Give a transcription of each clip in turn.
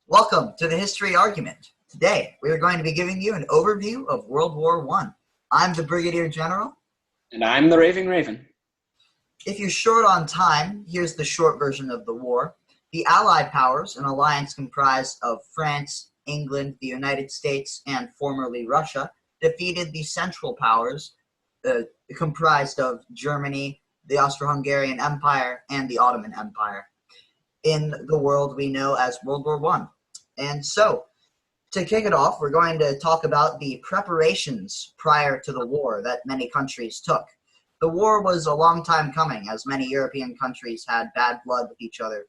Welcome to the History Argument. Today, we are going to be giving you an overview of World War I. I'm the Brigadier General. And I'm the Raving Raven. If you're short on time, here's the short version of the war. The Allied powers, an alliance comprised of France, England, the United States, and formerly Russia, defeated the Central Powers, comprised of Germany, the Austro-Hungarian Empire, and the Ottoman Empire, in the world we know as World War I. And so, to kick it off, we're going to talk about the preparations prior to the war that many countries took. The war was a long time coming, as many European countries had bad blood with each other.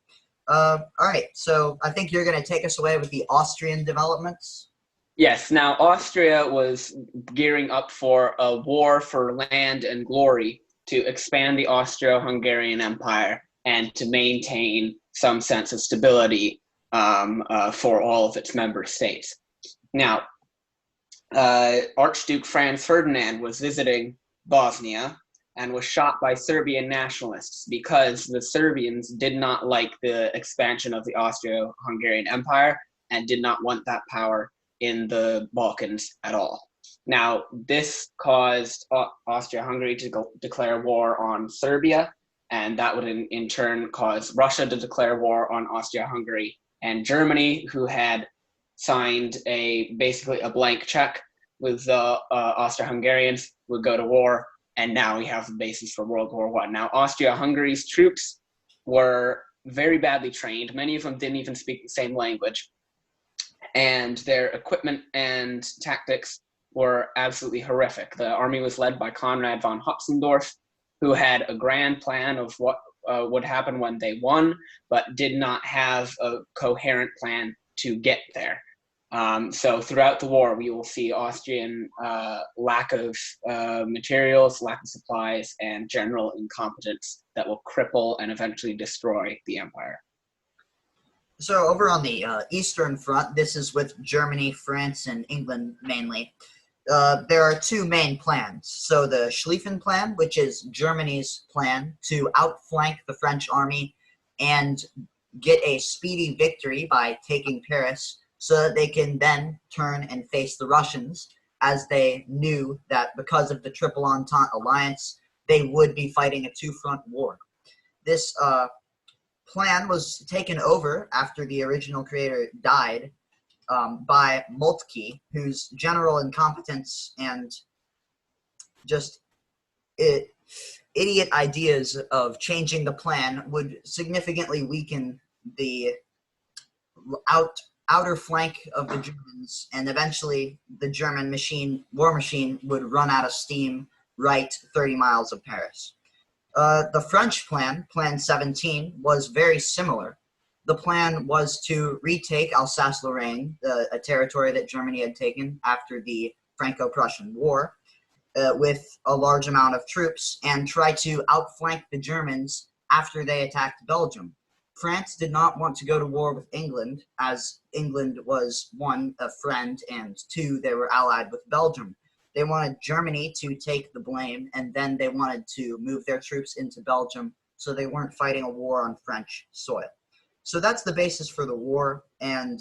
All right, so I think you're going to take us away with the Austrian developments. Yes, now Austria was gearing up for a war for land and glory to expand the Austro-Hungarian Empire and to maintain some sense of stability for all of its member states. Now, Archduke Franz Ferdinand was visiting Bosnia and was shot by Serbian nationalists because the Serbians did not like the expansion of the Austro-Hungarian Empire and did not want that power in the Balkans at all. Now, this caused Austria-Hungary to declare war on Serbia, and that would in turn cause Russia to declare war on Austria-Hungary, and Germany, who had signed basically a blank check with the Austro-Hungarians, would go to war. And now we have the basis for World War I. Now, Austria-Hungary's troops were very badly trained. Many of them didn't even speak the same language. And their equipment and tactics were absolutely horrific. The army was led by Conrad von Hotzendorf, who had a grand plan of what would happen when they won, but did not have a coherent plan to get there. So throughout the war, we will see Austrian lack of materials, lack of supplies, and general incompetence that will cripple and eventually destroy the empire. So over on the Eastern Front, this is with Germany, France, and England mainly. There are two main plans. So the Schlieffen Plan, which is Germany's plan to outflank the French army and get a speedy victory by taking Paris, so that they can then turn and face the Russians, as they knew that because of the Triple Entente alliance, they would be fighting a two-front war. This plan was taken over after the original creator died by Moltke, whose general incompetence and just idiot ideas of changing the plan would significantly weaken the outer flank of the Germans, and eventually the German war machine would run out of steam right 30 miles of Paris. The French plan, Plan 17, was very similar. The plan was to retake Alsace-Lorraine, a territory that Germany had taken after the Franco-Prussian War, with a large amount of troops, and try to outflank the Germans after they attacked Belgium. France did not want to go to war with England, as England was, one, a friend, and two, they were allied with Belgium. They wanted Germany to take the blame, and then they wanted to move their troops into Belgium, so they weren't fighting a war on French soil. So that's the basis for the war, and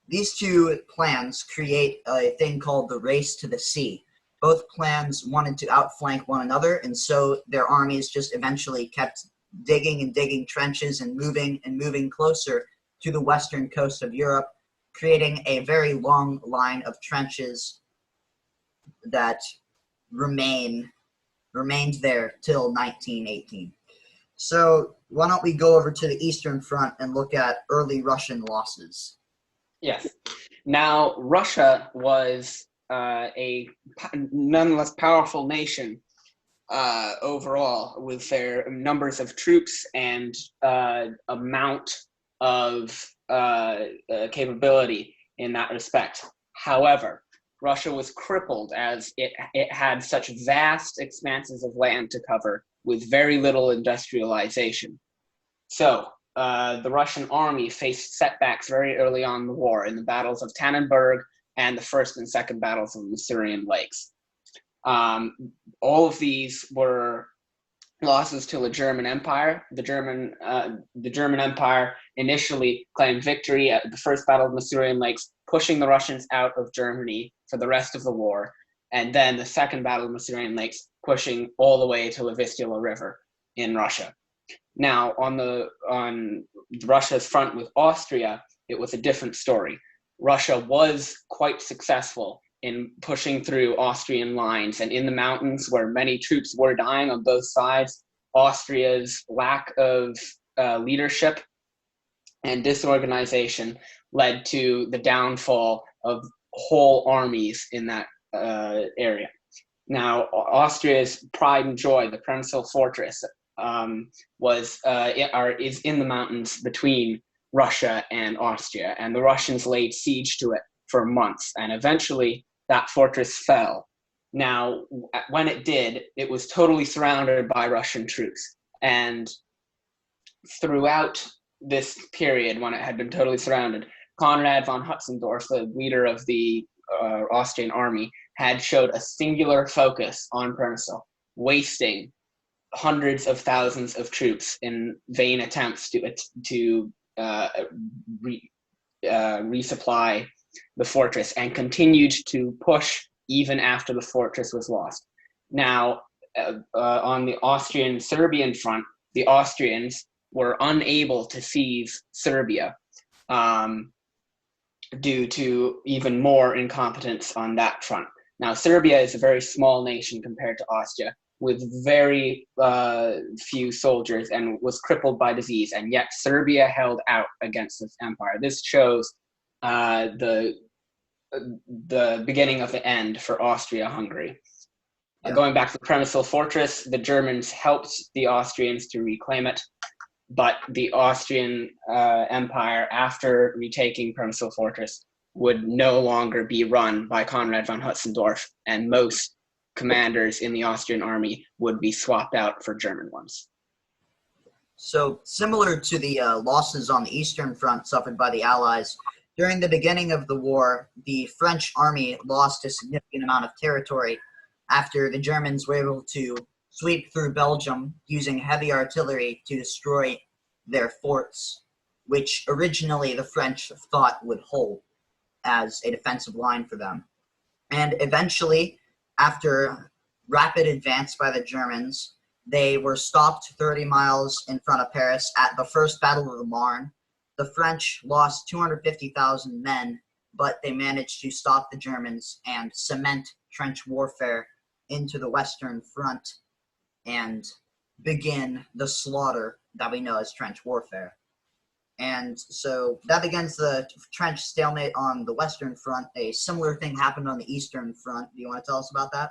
these two plans create a thing called the race to the sea. Both plans wanted to outflank one another, and so their armies just eventually kept digging and digging trenches and moving closer to the western coast of Europe, creating a very long line of trenches that remained there till 1918. So why don't we go over to the Eastern Front and look at early Russian losses? Yes. Now, Russia was a nonetheless powerful nation overall, with their numbers of troops and amount of capability in that respect. However, Russia was crippled as it had such vast expanses of land to cover with very little industrialization. So the Russian army faced setbacks very early on in the war in the battles of Tannenberg and the first and second battles of the Masurian Lakes. All of these were losses to the German Empire. The German Empire initially claimed victory at the First Battle of Masurian Lakes, pushing the Russians out of Germany for the rest of the war, and then the Second Battle of Masurian Lakes, pushing all the way to the Vistula River in Russia. Now, on Russia's front with Austria, it was a different story. Russia was quite successful in pushing through Austrian lines, and in the mountains where many troops were dying on both sides, Austria's lack of leadership and disorganization led to the downfall of whole armies in that area. Now, Austria's pride and joy, the Premysl fortress, is in the mountains between Russia and Austria, and the Russians laid siege to it for months, and eventually that fortress fell. Now, when it did, it was totally surrounded by Russian troops, and throughout this period, when it had been totally surrounded, Conrad von Hötzendorf, the leader of the Austrian army, had showed a singular focus on Premysl, wasting hundreds of thousands of troops in vain attempts to resupply the fortress, and continued to push even after the fortress was lost. Now, on the Austrian-Serbian front, the Austrians were unable to seize Serbia due to even more incompetence on that front. Now, Serbia is a very small nation compared to Austria, with very few soldiers, and was crippled by disease, and yet Serbia held out against this empire. This shows the beginning of the end for Austria-Hungary. Yeah. Going back to the Premysl fortress, the Germans helped the Austrians to reclaim it, but the Austrian Empire, after retaking Premysl fortress, would no longer be run by Conrad von Hötzendorf, and most commanders in the Austrian army would be swapped out for German ones. So, similar to the losses on the Eastern Front suffered by the Allies, during the beginning of the war, the French army lost a significant amount of territory after the Germans were able to sweep through Belgium using heavy artillery to destroy their forts, which originally the French thought would hold as a defensive line for them. And eventually, after rapid advance by the Germans, they were stopped 30 miles in front of Paris at the First Battle of the Marne. The French lost 250,000 men, but they managed to stop the Germans and cement trench warfare into the Western Front and begin the slaughter that we know as trench warfare. And so that begins the trench stalemate on the Western Front. A similar thing happened on the Eastern Front. Do you want to tell us about that?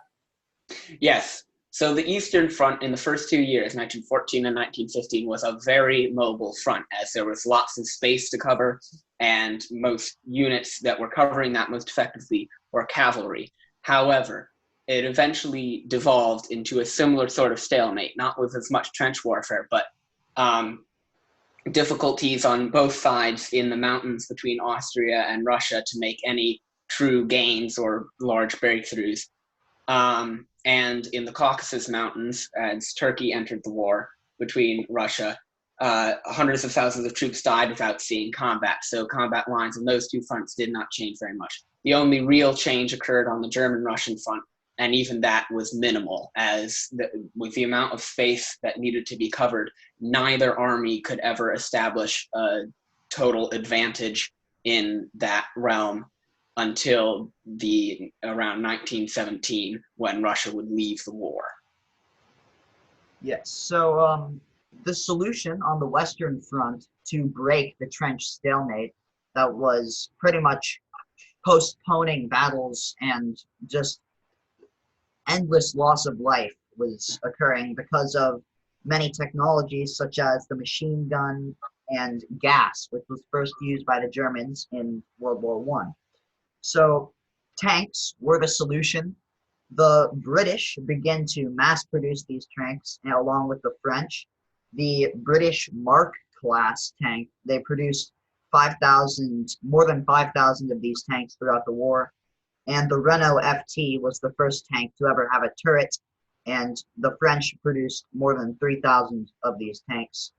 Yes. So the Eastern Front in the first 2 years, 1914 and 1915, was a very mobile front, as there was lots of space to cover, and most units that were covering that most effectively were cavalry. However, it eventually devolved into a similar sort of stalemate, not with as much trench warfare, but difficulties on both sides in the mountains between Austria and Russia to make any true gains or large breakthroughs. And in the Caucasus Mountains, as Turkey entered the war between Russia, hundreds of thousands of troops died without seeing combat. So combat lines on those two fronts did not change very much. The only real change occurred on the German-Russian front, and even that was minimal, as with the amount of space that needed to be covered, neither army could ever establish a total advantage in that realm until around 1917, when Russia would leave the war. Yes, so the solution on the Western Front to break the trench stalemate that was pretty much postponing battles and just endless loss of life was occurring because of many technologies such as the machine gun and gas, which was first used by the Germans in World War I. So tanks were the solution. The British began to mass produce these tanks along with the French. The British Mark class tank, they produced more than 5,000 of these tanks throughout the war. And the Renault FT was the first tank to ever have a turret and the French produced more than 3,000 of these tanks.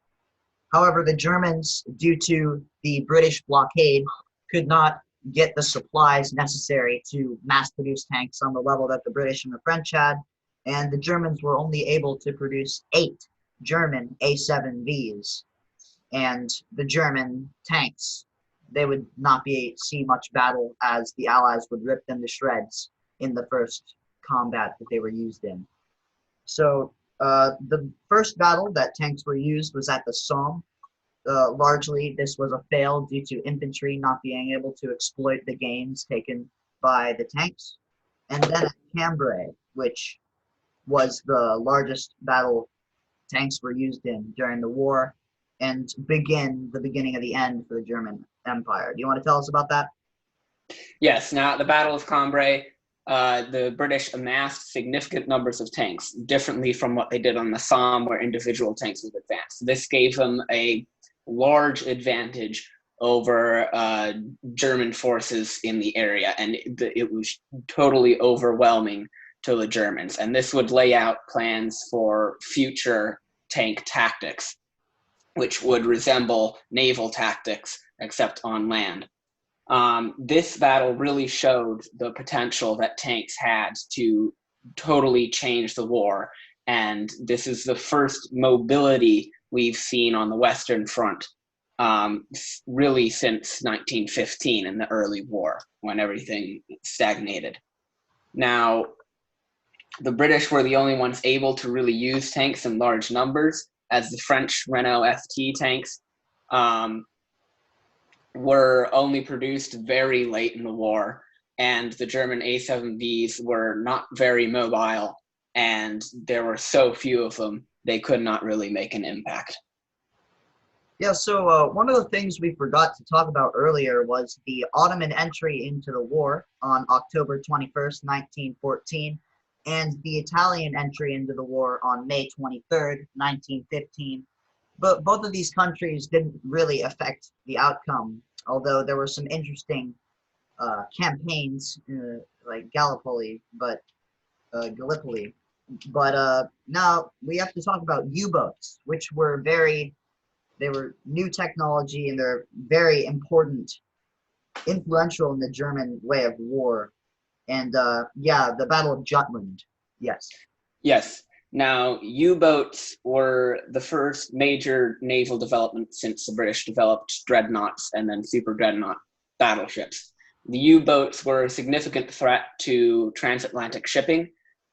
However, the Germans, due to the British blockade, could not get the supplies necessary to mass produce tanks on the level that the British and the French had, and the Germans were only able to produce 8 German A7Vs. And the German tanks, they would not see much battle, as the Allies would rip them to shreds in the first combat that they were used in. So the first battle that tanks were used was at the Somme. Largely, this was a fail due to infantry not being able to exploit the gains taken by the tanks. And then at Cambrai, which was the largest battle tanks were used in during the war, and the beginning of the end for the German Empire. Do you want to tell us about that? Yes. Now, at the Battle of Combre, the British amassed significant numbers of tanks, differently from what they did on the Somme, where individual tanks would advance. This gave them a large advantage over German forces in the area, and it was totally overwhelming to the Germans. And this would lay out plans for future tank tactics, which would resemble naval tactics, except on land. This battle really showed the potential that tanks had to totally change the war, and this is the first mobility we've seen on the Western Front, really since 1915 in the early war, when everything stagnated. Now, the British were the only ones able to really use tanks in large numbers, as the French Renault FT tanks were only produced very late in the war, and the German A7Vs were not very mobile, and there were so few of them, they could not really make an impact. Yeah, so one of the things we forgot to talk about earlier was the Ottoman entry into the war on October 21st, 1914, and the Italian entry into the war on May 23rd, 1915. But both of these countries didn't really affect the outcome, although there were some interesting campaigns like Gallipoli, Gallipoli. But now we have to talk about U-boats, which were they were new technology, and they're very important, influential in the German way of war. And yeah, the Battle of Jutland. Yes. Yes. Now, U-boats were the first major naval development since the British developed dreadnoughts and then super dreadnought battleships. The U-boats were a significant threat to transatlantic shipping,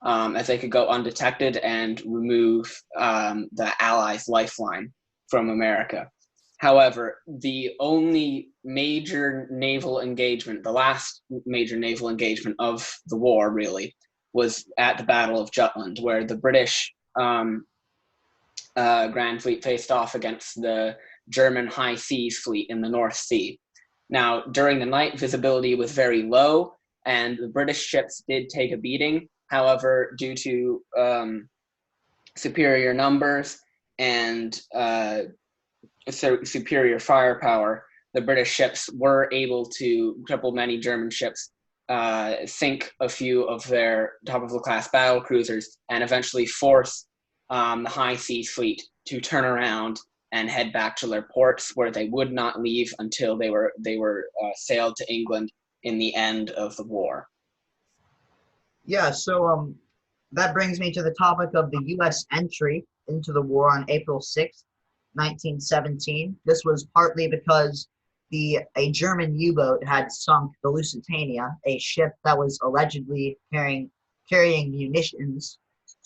as they could go undetected and remove the Allies' lifeline from America. However, the only major naval engagement, the last major naval engagement of the war, really, was at the Battle of Jutland, where the British Grand Fleet faced off against the German High Seas Fleet in the North Sea. Now, during the night, visibility was very low, and the British ships did take a beating. However, due to superior numbers and superior firepower, the British ships were able to cripple many German ships, sink a few of their top-of-the-class battle cruisers, and eventually force the High Seas Fleet to turn around and head back to their ports, where they would not leave until they were sailed to England in the end of the war. Yeah, so that brings me to the topic of the U.S. entry into the war on April 6th, 1917. This was partly because a German U-boat had sunk the Lusitania, a ship that was allegedly carrying munitions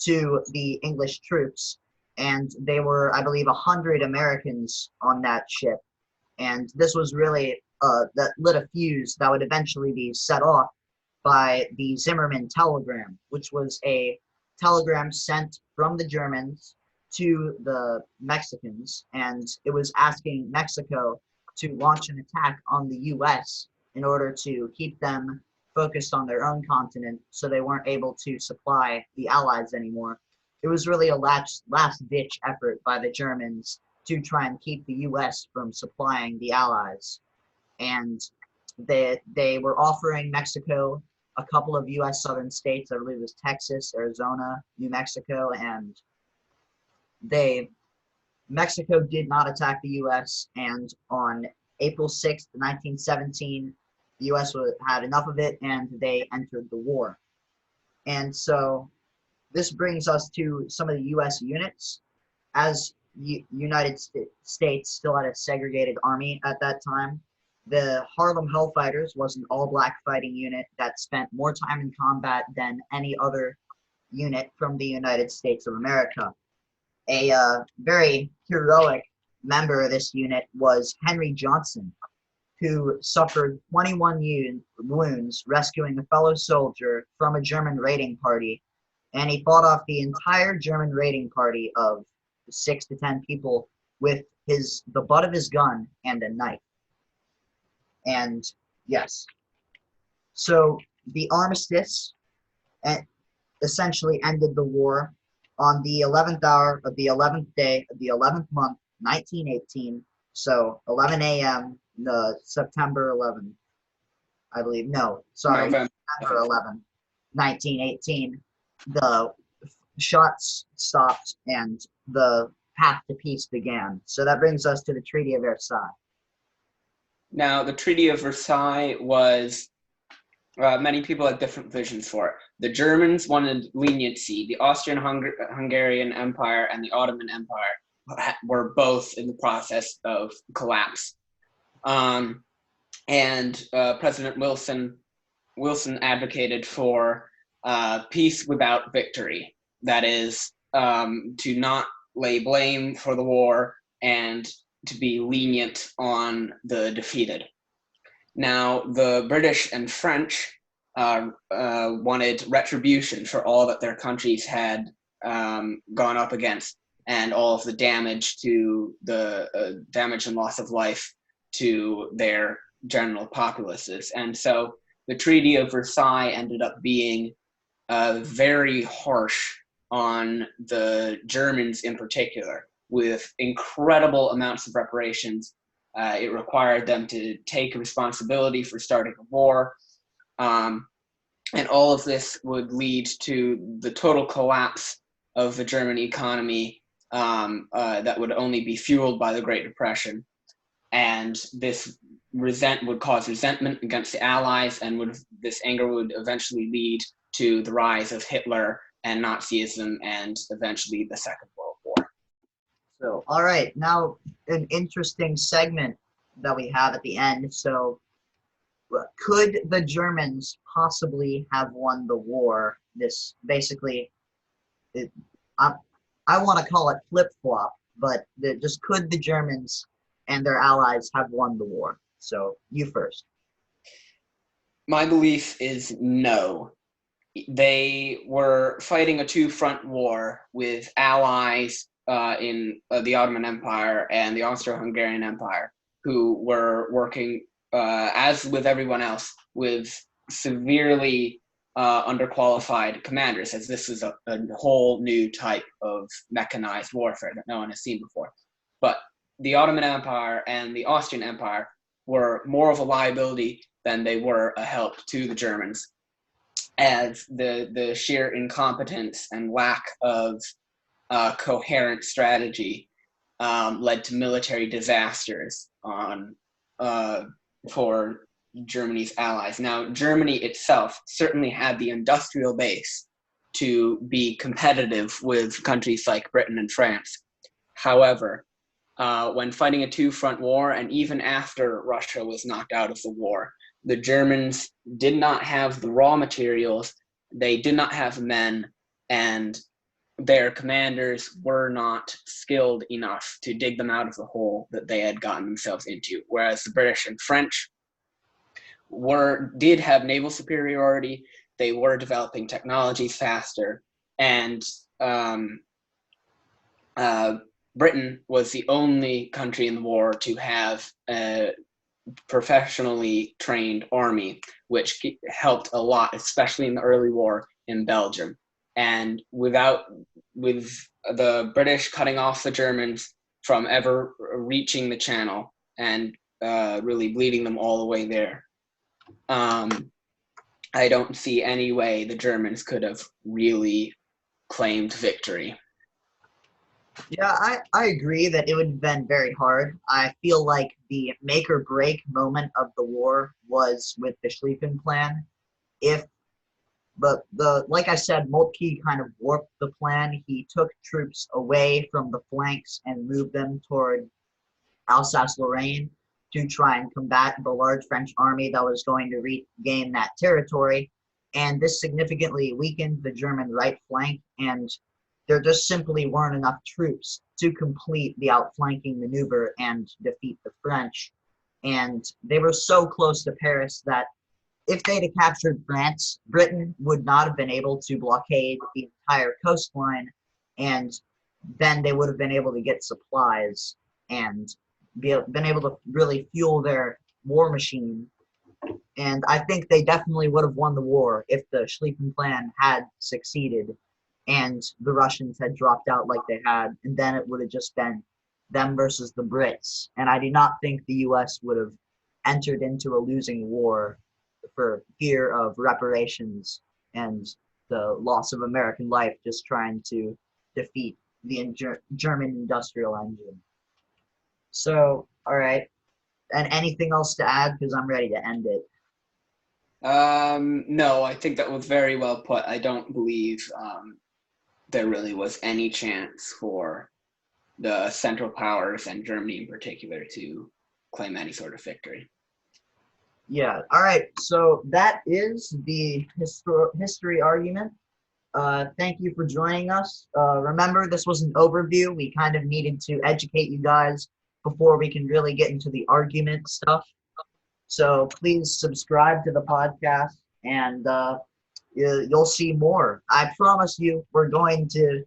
to the English troops, and they were, I believe, 100 Americans on that ship. And this was really that lit a fuse that would eventually be set off by the Zimmermann telegram, which was a telegram sent from the Germans to the Mexicans, and it was asking Mexico to launch an attack on the U.S. in order to keep them focused on their own continent, so they weren't able to supply the Allies anymore. It was really a last-ditch effort by the Germans to try and keep the U.S. from supplying the Allies. And they were offering Mexico a couple of U.S. southern states. I believe it was Texas, Arizona, New Mexico, and Mexico did not attack the U.S. And on April 6th, 1917, the U.S. had enough of it, and they entered the war. And so this brings us to some of the U.S. units. As United States still had a segregated army at that time, the Harlem Hellfighters was an all-black fighting unit that spent more time in combat than any other unit from the United States of America. A very heroic member of this unit was Henry Johnson, who suffered 21 wounds rescuing a fellow soldier from a German raiding party, and he fought off the entire German raiding party of 6 to 10 people with the butt of his gun and a knife. And yes, so the armistice essentially ended the war on the 11th hour of the 11th day of the 11th month, 1918. So 11 a.m. September 11th, I believe. No, sorry, November 11th, 1918. The shots stopped and the path to peace began. So that brings us to the Treaty of Versailles. Now, the Treaty of Versailles was, many people had different visions for it. The Germans wanted leniency. The Austrian-Hungarian Empire and the Ottoman Empire were both in the process of collapse. And President Wilson advocated for peace without victory. That is, to not lay blame for the war and to be lenient on the defeated. Now, the British and French wanted retribution for all that their countries had gone up against, and all of the damage to the damage and loss of life to their general populaces. And so the Treaty of Versailles ended up being very harsh on the Germans in particular, with incredible amounts of reparations. It required them to take responsibility for starting a war. And all of this would lead to the total collapse of the German economy that would only be fueled by the Great Depression. And this would cause resentment against the Allies, and this anger would eventually lead to the rise of Hitler and Nazism, and eventually the Second World War. So, all right, now an interesting segment that we have at the end. So, could the Germans possibly have won the war? This basically, I want to call it flip-flop, but just could the Germans and their allies have won the war? So, you first. My belief is no. They were fighting a two-front war with allies in the Ottoman Empire and the Austro-Hungarian Empire, who were working, as with everyone else, with severely underqualified commanders, as this is a whole new type of mechanized warfare that no one has seen before. But the Ottoman Empire and the Austrian Empire were more of a liability than they were a help to the Germans, as the sheer incompetence and lack of coherent strategy led to military disasters for Germany's allies. Now, Germany itself certainly had the industrial base to be competitive with countries like Britain and France. However, when fighting a two-front war, and even after Russia was knocked out of the war, the Germans did not have the raw materials, they did not have men, and their commanders were not skilled enough to dig them out of the hole that they had gotten themselves into. Whereas the British and French did have naval superiority, they were developing technology faster, and Britain was the only country in the war to have a professionally trained army, which helped a lot, especially in the early war in Belgium. And with the British cutting off the Germans from ever reaching the Channel and really bleeding them all the way there, I don't see any way the Germans could have really claimed victory. Yeah, I agree that it would have been very hard. I feel like the make or break moment of the war was with the Schlieffen Plan. If But like I said, Moltke kind of warped the plan. He took troops away from the flanks and moved them toward Alsace-Lorraine to try and combat the large French army that was going to regain that territory. And this significantly weakened the German right flank, and there just simply weren't enough troops to complete the outflanking maneuver and defeat the French. And they were so close to Paris that if they'd have captured France, Britain would not have been able to blockade the entire coastline, and then they would have been able to get supplies and been able to really fuel their war machine. And I think they definitely would have won the war if the Schlieffen Plan had succeeded and the Russians had dropped out like they had, and then it would have just been them versus the Brits. And I do not think the US would have entered into a losing war for fear of reparations and the loss of American life just trying to defeat the German industrial engine. So, all right. And anything else to add? Because I'm ready to end it. No, I think that was very well put. I don't believe there really was any chance for the Central Powers and Germany in particular to claim any sort of victory. Yeah. All right. So that is the history argument. Thank you for joining us. Remember, this was an overview. We kind of needed to educate you guys before we can really get into the argument stuff. So please subscribe to the podcast, and you'll see more. I promise you, we're going to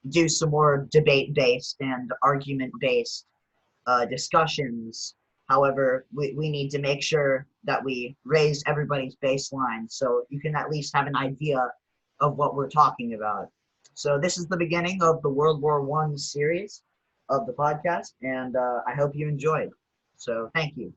do some more debate-based and argument-based discussions. However, we need to make sure that we raise everybody's baseline so you can at least have an idea of what we're talking about. So this is the beginning of the World War I series of the podcast, and I hope you enjoyed. So thank you.